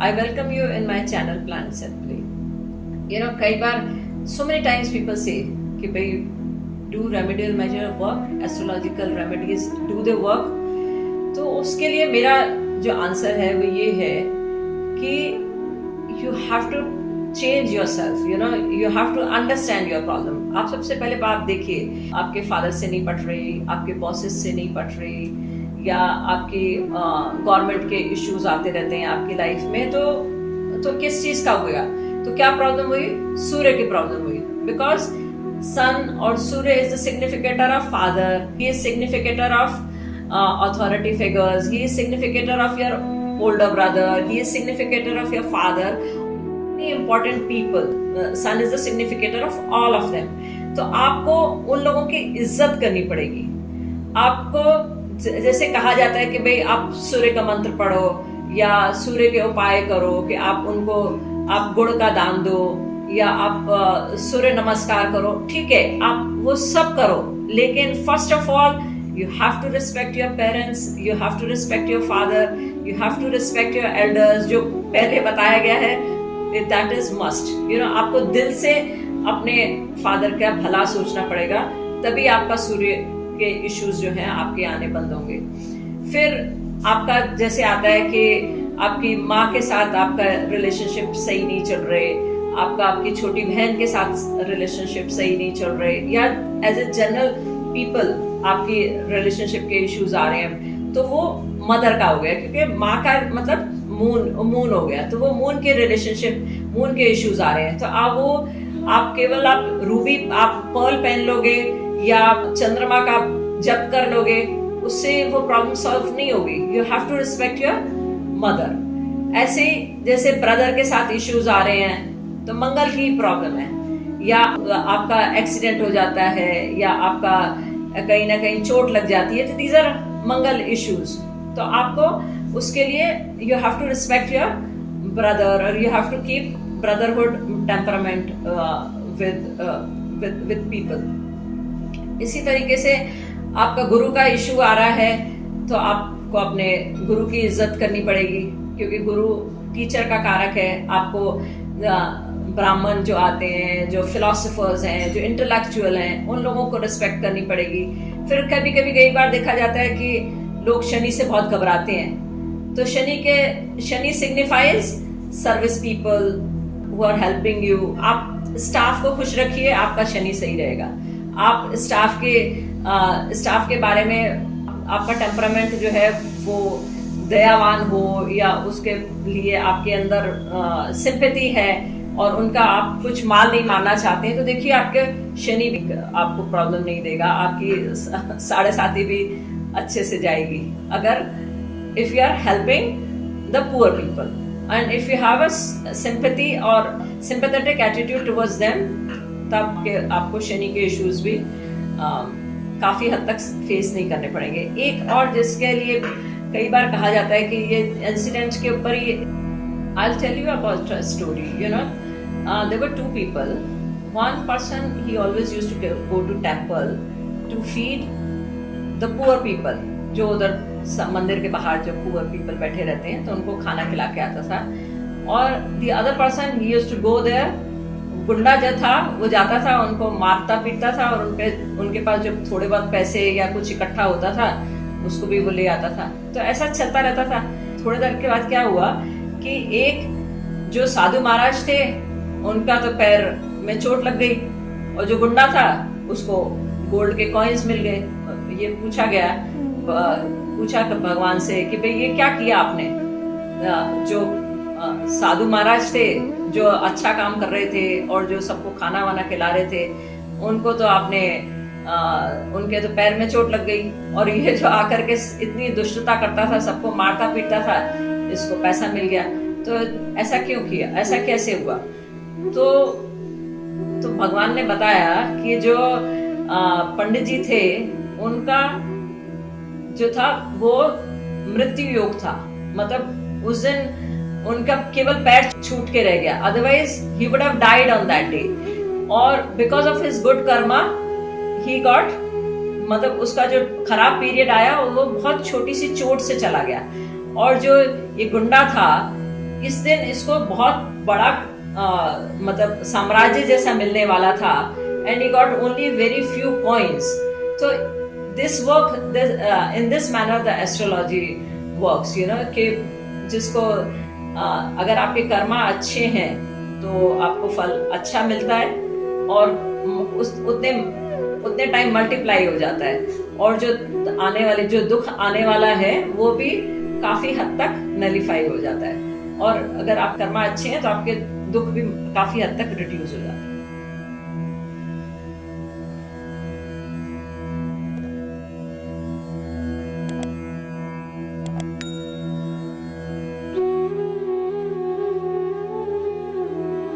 I welcome you in my channel Plan Simply. कई बार so many times people say कि भाई do remedial measure work, astrological remedies do they work? तो उसके लिए मेरा जो आंसर है वो ये है कि you have to change yourself, you have to understand your problem. आप सबसे पहले बात देखिए, आपके फादर से नहीं पट रही, आपके बॉसेस से नहीं पट रही, या आपकी गवर्नमेंट के इश्यूज आते रहते हैं आपकी लाइफ में, तो किस चीज का होगा? तो क्या प्रॉब्लम हुई? सूर्य की प्रॉब्लम हुई, बिकॉज सन और सूर्य is the significator of father, he is significator of authority figures, he is significator of your older brother, he is significator of your father, many important people. Sun is the significator of all of them. तो आपको उन लोगों की इज्जत करनी पड़ेगी. आपको जैसे कहा जाता है कि भाई आप सूर्य का मंत्र पढ़ो या सूर्य के उपाय करो, कि आप गुड़ का दान दो या आप सूर्य नमस्कार करो, ठीक है, आप वो सब करो, लेकिन first of all you have to respect your parents, you have to respect your father, you have to respect your elders. जो पहले बताया गया है, that is must. आपको दिल से अपने फादर का भला सोचना पड़ेगा, तभी आपका सूर्य के इश्यूज जो हैं आपके आने बंद होंगे. फिर आपका जैसे आता है कि आपकी माँ के साथ आपका रिलेशनशिप सही नहीं चल रहे, आपकी छोटी बहन के साथ रिलेशनशिप सही नहीं चल रहे, या एज ए जनरल पीपल आपकी रिलेशनशिप के इश्यूज आ रहे हैं, तो वो मदर का हो गया, क्योंकि माँ का मतलब मून हो गया, तो वो मून के रिलेशनशिप, मून के इश्यूज आ रहे हैं. तो आप केवल रूबी आप पर्ल पहन लोगे या चंद्रमा का जप कर लोगे, उससे वो प्रॉब्लम सॉल्व नहीं होगी. You have to respect your mother. ऐसे ही जैसे ब्रदर के साथ इश्यूज आ रहे हैं, तो मंगल की प्रॉब्लम है, या आपका एक्सीडेंट हो जाता है, या आपका कहीं ना कहीं चोट लग जाती है, तो दीज आर मंगल इश्यूज. तो आपको उसके लिए you have to respect your brother, और you have to keep brotherhood temperament with people. इसी तरीके से आपका गुरु का इशू आ रहा है, तो आपको अपने गुरु की इज्जत करनी पड़ेगी, क्योंकि गुरु टीचर का कारक है. आपको ब्राह्मण जो आते हैं, जो फिलोसोफर्स हैं, जो इंटेलेक्चुअल हैं, उन लोगों को रिस्पेक्ट करनी पड़ेगी. फिर कभी कई बार देखा जाता है कि लोग शनि से बहुत घबराते हैं, तो Shani signifies service people who are helping you. आप स्टाफ को खुश रखिए, आपका शनि सही रहेगा. आप स्टाफ के बारे में आपका टेम्परामेंट जो है वो दयावान हो, या उसके लिए आपके अंदर सिंपैथी है, और उनका आप कुछ माल नहीं मारना चाहते हैं, तो देखिए आपके शनि भी आपको प्रॉब्लम नहीं देगा, आपकी साढ़े साथी भी अच्छे से जाएगी. अगर if you are helping the poor people and if you have a sympathy और सिंपैथेटिक एटीट्यूड टुवर्ड्स देम, तब के आपको शनि के इश्यूज भी काफी हद तक फेस नहीं करने पड़ेंगे. एक और जिसके लिए कई बार कहा जाता है कि ये इंसिडेंट के ऊपर ही, I'll tell you about a story. There were two people. One person, he always used to go to temple to feed the poor people. जो उधर मंदिर के बाहर जो poor people बैठे रहते हैं, तो उनको खाना खिला के आता था. और the other person, he used to go there. गुंडा जो था वो जाता था, उनको मारता पीटता था, और उनके पास जो थोड़े बहुत पैसे या कुछ इकट्ठा होता था, उसको भी वो ले आता था. तो ऐसा चलता रहता था. थोड़ी देर के बाद क्या हुआ कि एक जो साधु महाराज थे, उनका तो पैर में चोट लग गई, और जो गुंडा था उसको गोल्ड के कॉइन्स मिल गए. ये पूछा भगवान से कि भाई ये क्या किया आपने? जो साधु महाराज थे, जो अच्छा काम कर रहे थे और जो सबको खाना वाना खिला रहे थे, उनको तो आपने उनके तो पैर में चोट लग गई, और ये जो आकर के इतनी दुष्टता करता था, सबको मारता पीटता था, इसको पैसा मिल गया. तो ऐसा क्यों किया? ऐसा कैसे हुआ? तो भगवान ने बताया कि जो पंडित जी थे, उनका जो था वो मृत्यु योग था. मतलब उस दिन उनका केवल पैर छूट के रह गया, otherwise he would have died on that day. और because of his good karma he got, मतलब उसका जो खराब पीरियड आया वो बहुत छोटी सी चोट से चला गया. और जो ये गुंडा था इस दिन इसको बहुत बड़ा मतलब साम्राज्य जैसा मिलने वाला था, and he got only very few points. तो this work in this manner the astrology works, you know, कि जिसको अगर आपके कर्मा अच्छे हैं तो आपको फल अच्छा मिलता है, और उतने टाइम मल्टीप्लाई हो जाता है, और जो दुख आने वाला है वो भी काफी हद तक नलीफाई हो जाता है, और अगर आप कर्मा अच्छे हैं तो आपके दुख भी काफी हद तक रिड्यूस हो जाता है.